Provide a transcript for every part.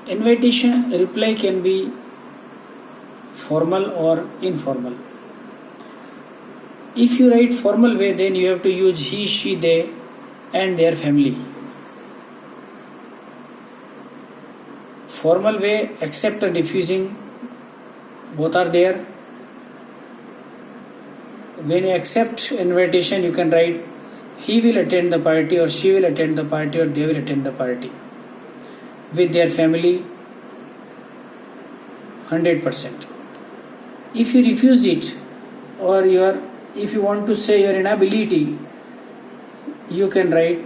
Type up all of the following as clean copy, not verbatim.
Invitation reply can be formal or informal. If you write formal way, then you have to use he, she, they and their family. Formal way, accept and refusing, both are there. When you accept invitation, you can write he will attend the party or she will attend the party or they will attend the party with their family 100%. If you refuse it or if you want to say your inability, you can write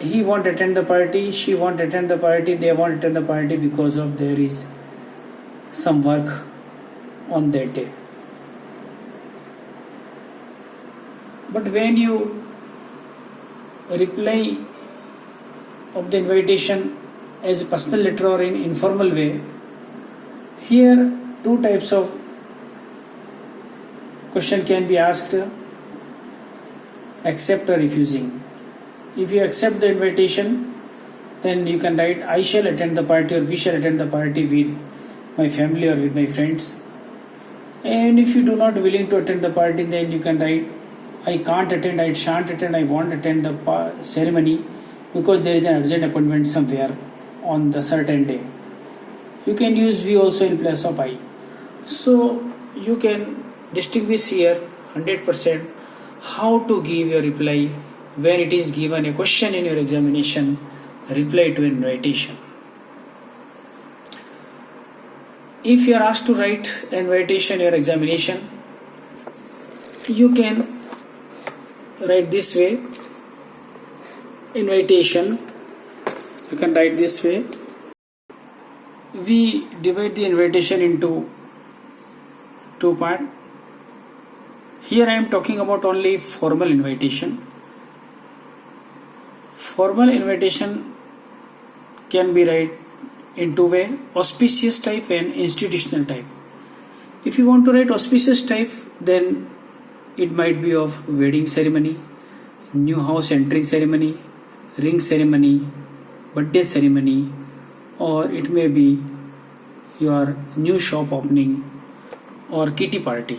he won't attend the party, she won't attend the party, they won't attend the party because of there is some work on that day. But when you reply of the invitation as a personal letter or in informal way, here two types of question can be asked: accept or refusing. If you accept the invitation, then you can write I shall attend the party or we shall attend the party with my family or with my friends. And if you do not willing to attend the party, then you can write I can't attend, I shan't attend, I won't attend the ceremony because there is an urgent appointment somewhere on the certain day. You can use we also in place of I. So you can distinguish here 100% how to give your reply when it is given a question in your examination, reply to an invitation. If you are asked to write invitation in your examination, you can write this way. Invitation, you can write this way. We divide the invitation into two parts. Here I am talking about only formal invitation. Formal invitation can be write in two ways: auspicious type and institutional type. If you want to write auspicious type, then it might be of wedding ceremony, new house entering ceremony, ring ceremony, birthday ceremony, or it may be your new shop opening or kitty party,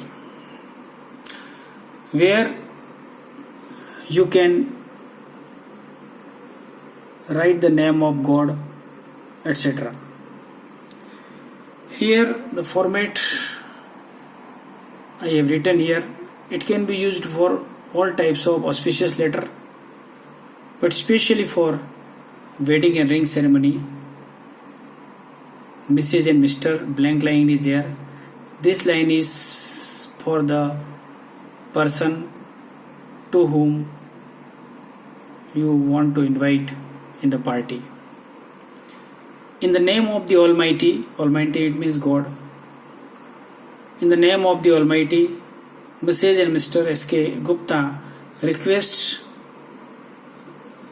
where you can write the name of God, etc. Here the format I have written here. It can be used for all types of auspicious letter, but especially for wedding and ring ceremony. Mrs. and Mr. blank line is there. This line is for the person to whom you want to invite in the party. In the name of the Almighty, Almighty it means God. In the name of the Almighty, Mrs. and Mr. S.K. Gupta request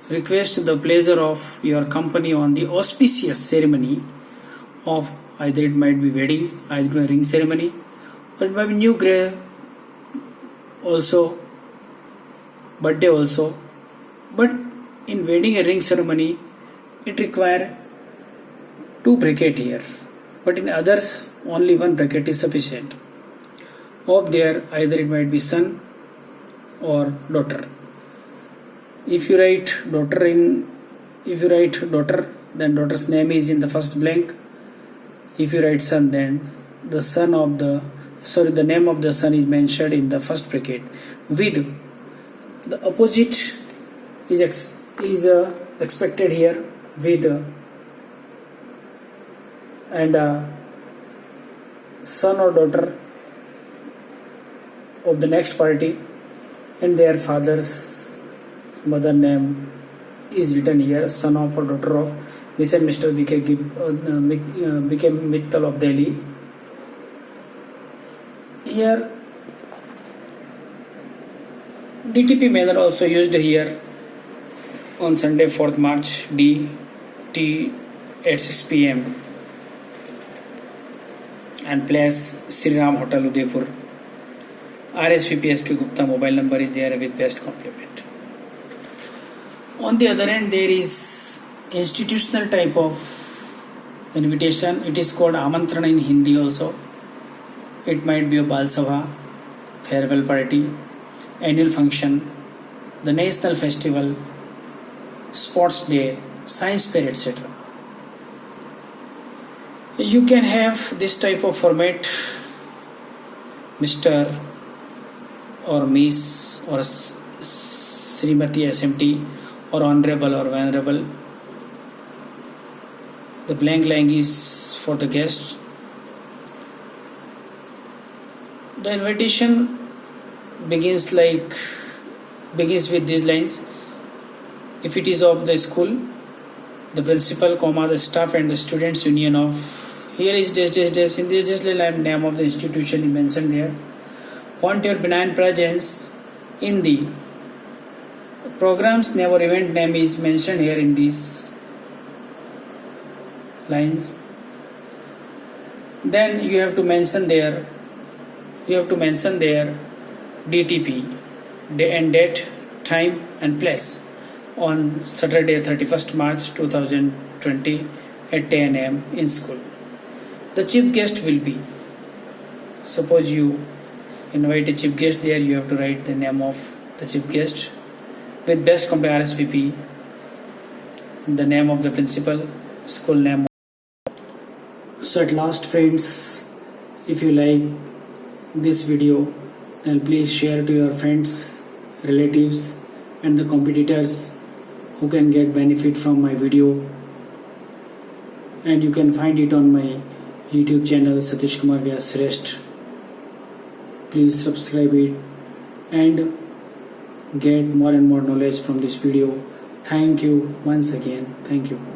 the pleasure of your company on the auspicious ceremony of either it might be wedding, either it might be ring ceremony, or it might be new grave also, birthday also. But in wedding and ring ceremony, it require two bracket here, but in others only one bracket is sufficient. Of there, either it might be son or daughter. If you write daughter, then daughter's name is in the first blank. If you write son, then the name of the son is mentioned in the first bracket. With the opposite is expected here with and son or daughter of the next party and their father's mother name is written here. Son of or daughter of Miss and Mr. became Mittal of Delhi. Here DTP manner also used here on Sunday 4th March DT at 6 p.m. and place Sri Ram Hotel Udaipur. RSVPSK Gupta mobile number is there with best compliment. On the other hand, there is institutional type of The invitation, it is called Amantrana in Hindi also. It might be a Bal Sabha, farewell party, annual function, the national festival, sports day, science fair, etc. You can have this type of format, Mr. or Miss or Srimati SMT or Honorable or Venerable. The blank line is for the guest. The invitation begins with these lines. If it is of the school, the principal, the staff and the students union of, here is this. In this name of the institution is mentioned there. Want your benign presence in the program's name or event name is mentioned here in these lines. Then you have to mention there DTP, day and date, time and place, on Saturday 31st March 2020 at 10 am in school. The chief guest will be, suppose you invite a chief guest, there you have to write the name of the chief guest with best complete RSVP, the name of the principal, school name. So at last, friends, if you like this video, then please share to your friends, relatives and the competitors who can get benefit from my video. And you can find it on my YouTube channel Satish Kumar Vyas Shrestha. Please subscribe it and get more and more knowledge from this video. Thank you once again. Thank you.